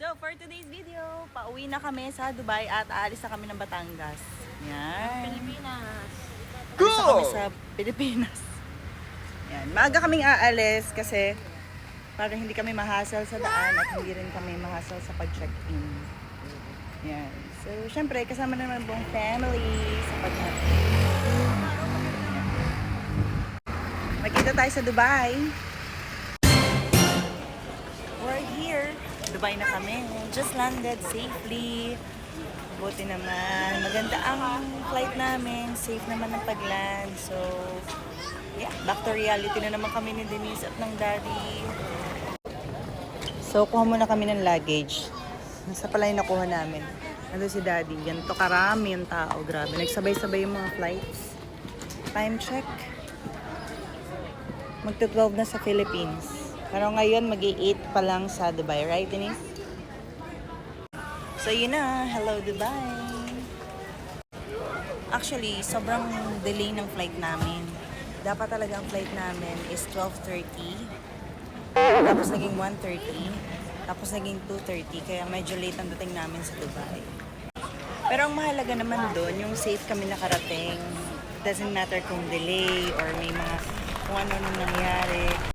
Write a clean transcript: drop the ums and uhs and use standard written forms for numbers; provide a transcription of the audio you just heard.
So for today's video, pauwi na kami sa Dubai at aalis na kami ng Batangas. Yan. Pilipinas. Aalis na kami sa Pilipinas. Yan. Maaga kaming aalis kasi para hindi kami mahasal sa daan at hindi rin kami mahasal sa pag-check-in. Yan. So, syempre, kasama na naman buong family sa pag-check-in. Magkita tayo sa Dubai. We're here. Dubai na kami. Just landed safely. Buti naman. Maganda ang flight namin. Safe naman ang pag-land. So, yeah. Back to reality na naman kami ni Denise at ng Daddy. So, kuha muna kami ng luggage. Nasa pala yung nakuha namin. Nandun si Daddy. Ganito karami yung tao. Grabe. Nagsabay-sabay yung mga flights. Time check. Magto-12 na sa Philippines. Pero ngayon, mag-8 pa lang sa Dubai. Right, Denise? So, yun na. Hello, Dubai. Actually, sobrang delay ng flight namin. Dapat talaga ang flight namin is 12:30. Tapos naging 1:30. Tapos naging 2:30. Kaya medyo late ang dating namin sa Dubai. Pero ang mahalaga naman doon, yung safe kami nakarating. Doesn't matter kung delay or may mga kung ano nang nangyari.